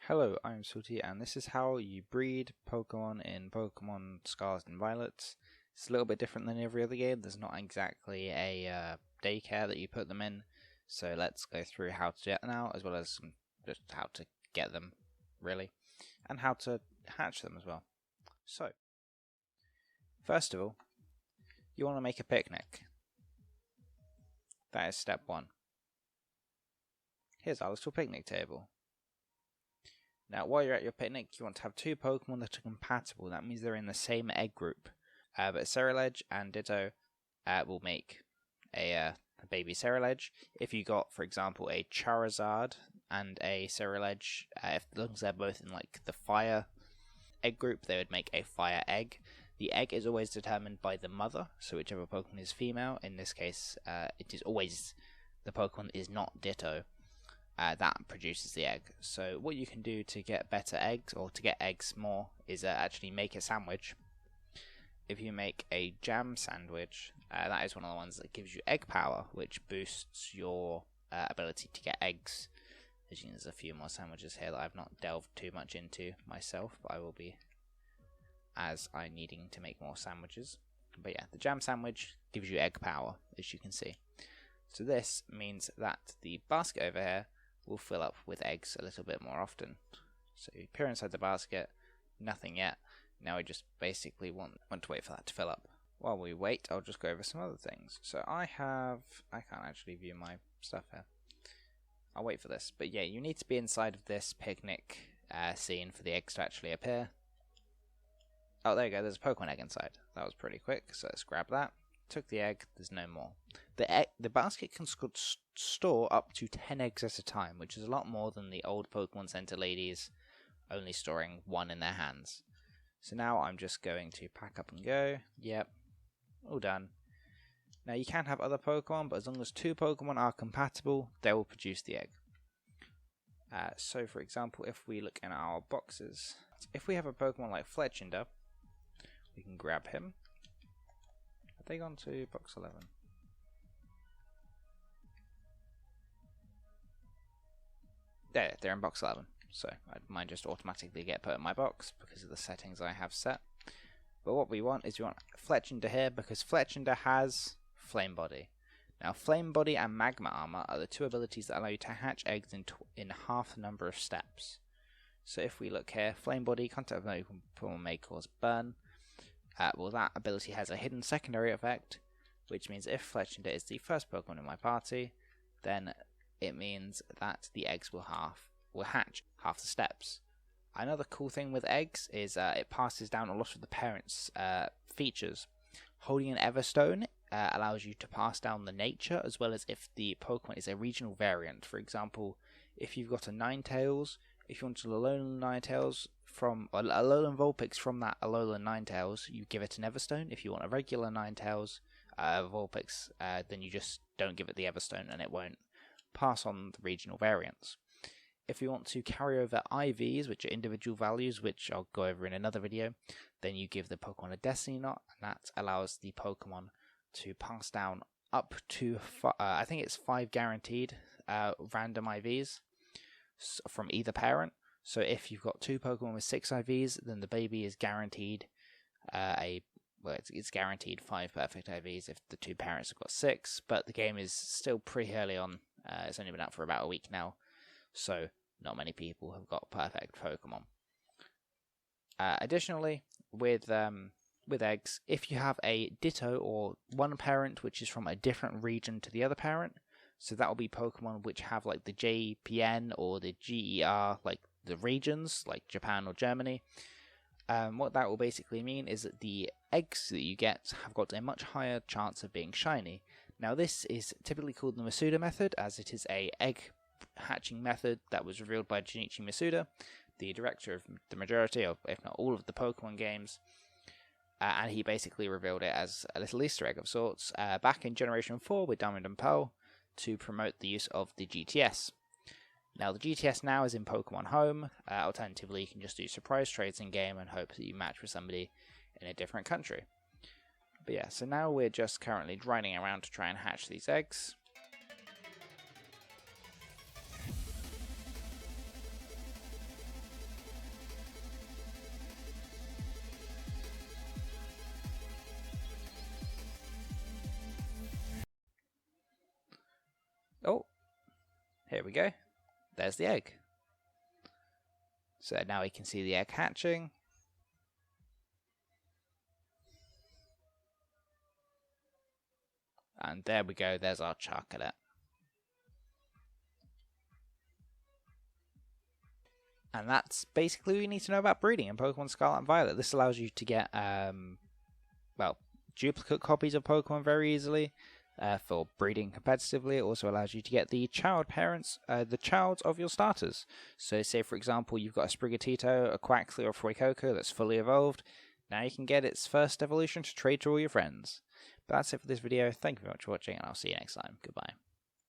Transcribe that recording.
Hello, I'm Salty, and this is how you breed Pokemon in Pokemon Scarlet and Violet. It's a little bit different than every other game. There's not exactly a daycare that you put them in, so let's go through how to do it now, as well as just how to get them, really, and how to hatch them as well. So, first of all, you want to make a picnic. That is step 1. Here's our little picnic table. Now, while you're at your picnic, you want to have 2 Pokemon that are compatible. That means they're in the same egg group. But Ceruledge and Ditto will make a baby Ceruledge. If you got, for example, a Charizard and a Ceruledge, as long as they're both in like the fire egg group, they would make a fire egg. The egg is always determined by the mother, so whichever Pokemon is female. In this case, it is always the Pokemon that is not Ditto. That produces the egg. So what you can do to get better eggs, or to get eggs more, is actually make a sandwich. If you make a jam sandwich, that is one of the ones that gives you egg power, which boosts your ability to get eggs. As you can see, there's a few more sandwiches here that I've not delved too much into myself, but I will be as I'm needing to make more sandwiches. But yeah, the jam sandwich gives you egg power, as you can see. So this means that the basket over here will fill up with eggs a little bit more often. So you peer inside the basket, nothing yet. Now we just basically want to wait for that to fill up. While we wait, I'll just go over some other things. So I can't actually view my stuff here. I'll wait for this. But yeah, you need to be inside of this picnic scene for the eggs to actually appear. Oh, there you go, there's a Pokemon egg inside. That was pretty quick, so let's grab that. Took the egg, there's no more. The basket can store up to 10 eggs at a time, which is a lot more than the old Pokemon Center ladies only storing 1 in their hands. So now I'm just going to pack up and go. Yep, all done. Now you can have other Pokemon, but as long as 2 Pokemon are compatible, they will produce the egg. So for example, if we look in our boxes, if we have a Pokemon like Fletchinder, we can grab him. Have they gone to box 11? There, they're in box 11. So mine just automatically get put in my box because of the settings I have set. But what we want is we want Fletchinder here because Fletchinder has Flame Body. Now Flame Body and Magma Armor are the 2 abilities that allow you to hatch eggs in half the number of steps. So if we look here, Flame Body, contact with Pokemon may cause burn. Well, that ability has a hidden secondary effect, which means if Fletchinder is the first Pokemon in my party, then it means that the eggs will hatch half the steps. Another cool thing with eggs is it passes down a lot of the parents' features. Holding an Everstone allows you to pass down the nature, as well as if the Pokemon is a regional variant. For example, if you've got a Ninetales, if you want a Alolan Ninetales from a Alolan Vulpix from that Alolan Ninetales, you give it an Everstone. If you want a regular Ninetales Vulpix, then you just don't give it the Everstone and it won't pass on the regional variants. If you want to carry over IVs, which are individual values, which I'll go over in another video, then you give the Pokemon a Destiny Knot, and that allows the Pokemon to pass down up to, I think it's 5 guaranteed random IVs from either parent. So if you've got 2 Pokemon with 6 IVs, then the baby is guaranteed it's guaranteed 5 perfect IVs if the 2 parents have got 6, but the game is still pretty early on. It's only been out for about a week now, so not many people have got perfect Pokemon. Additionally, with eggs, if you have a Ditto or one parent which is from a different region to the other parent, so that will be Pokemon which have like the JPN or the GER, like the regions, like Japan or Germany. What that will basically mean is that the eggs that you get have got a much higher chance of being shiny. Now this is typically called the Masuda method, as it is a egg hatching method that was revealed by Junichi Masuda, the director of the majority of, if not all of the Pokemon games. And he basically revealed it as a little Easter egg of sorts back in Generation 4 with Diamond and Pearl to promote the use of the GTS. Now the GTS now is in Pokemon Home. Alternatively, you can just do surprise trades in game and hope that you match with somebody in a different country. But yeah, so now we're just currently grinding around to try and hatch these eggs. there we go. There's the egg. So now we can see the egg hatching. And there we go, there's our Chocolate. And that's basically what you need to know about breeding in Pokemon Scarlet and Violet. This allows you to get, well, duplicate copies of Pokemon very easily for breeding competitively. It also allows you to get the child parents, the childs of your starters. So say, for example, you've got a Sprigatito, a Quaxly, or a Fuecoco that's fully evolved. Now you can get its first evolution to trade to all your friends. But that's it for this video. Thank you very much for watching, and I'll see you next time. Goodbye.